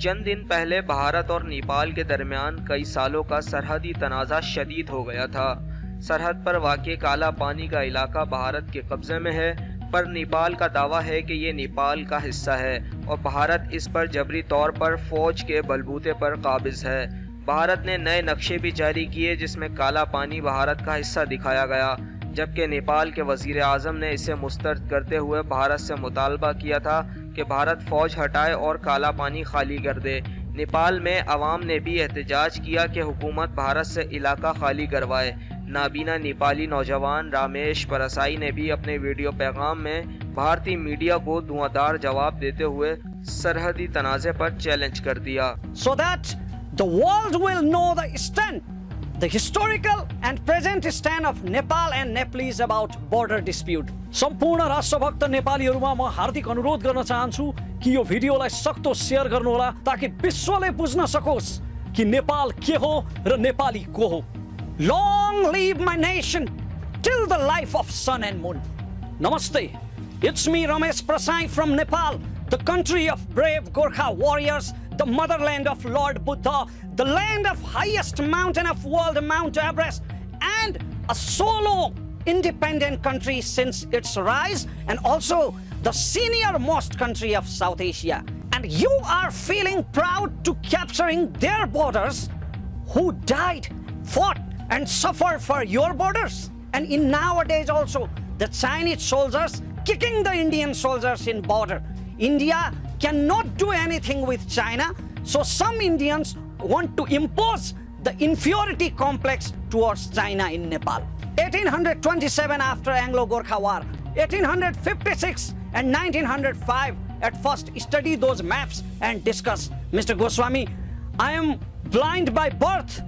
چند دن پہلے بھارت اور نیپال کے درمیان کئی سالوں کا سرحدی تنازع شدید ہو گیا تھا۔ سرحد پر واقع کالا پانی کا علاقہ بھارت کے قبضے میں ہے، پر نیپال کا دعویٰ ہے کہ یہ نیپال کا حصہ ہے اور بھارت اس پر جبری طور پر فوج کے بلبوتے پر قابض ہے۔ بھارت نے نئے نقشے بھی جاری کیے جس میں کالا پانی بھارت کا حصہ دکھایا گیا، جبکہ نیپال کے وزیر اعظم نے اسے مسترد کرتے ہوئے بھارت سے مطالبہ کیا تھا کہ بھارت فوج ہٹائے اور کالا پانی خالی کر دے۔ نیپال میں عوام نے بھی احتجاج کیا کہ حکومت بھارت سے علاقہ خالی کروائے۔ نابینا نیپالی نوجوان رامیش پرسائی نے بھی اپنے ویڈیو پیغام میں بھارتی میڈیا کو دھواں جواب دیتے ہوئے سرحدی تنازع پر چیلنج کر دیا۔ So that the world will know the stand, the historical and present stand of Nepal and Nepalese about border dispute. सम्पूर्ण राष्ट्रभक्त नेपालीहरुमा म हार्दिक अनुरोध गर्न चाहन्छु कि यो भिडियोलाई सक्दो शेयर गर्नुहोला ताकि विश्वले बुझ्न सकोस् कि नेपाल के हो र नेपाली को हो। Long live my nation till the life of sun and moon. Namaste. It's me Ramesh Prasai from Nepal, the country of brave Gorkha warriors, the motherland of Lord Buddha, the land of highest mountain of world, Mount Everest, and a solo independent country since its rise, and also the senior most country of South Asia. And you are feeling proud to capturing their borders who died, fought and suffered for your borders. And in nowadays also the Chinese soldiers kicking the Indian soldiers in border. India cannot do anything with China, so some Indians want to impose the inferiority complex towards China in Nepal. 1827 after Anglo-Gorkha War, 1856 and 1905, at first study those maps and discuss. Mr. Goswami, I am blind by birth,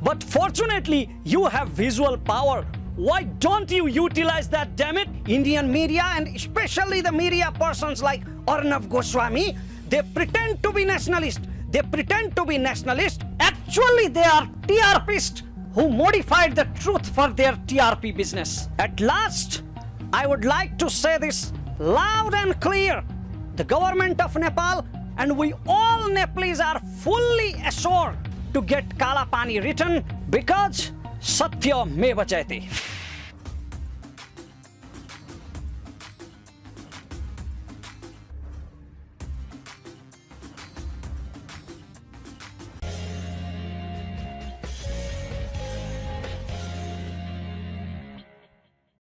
but fortunately you have visual power. Why don't you utilize that, damn it? Indian media and especially the media persons like Arnav Goswami, they pretend to be nationalist. They pretend to be nationalist. Actually, they are TRPists who modified the truth for their TRP business. At last, I would like to say this loud and clear. The government of Nepal and we all Nepalese are fully assured to get Kala Pani written because Satya Meva Jayate.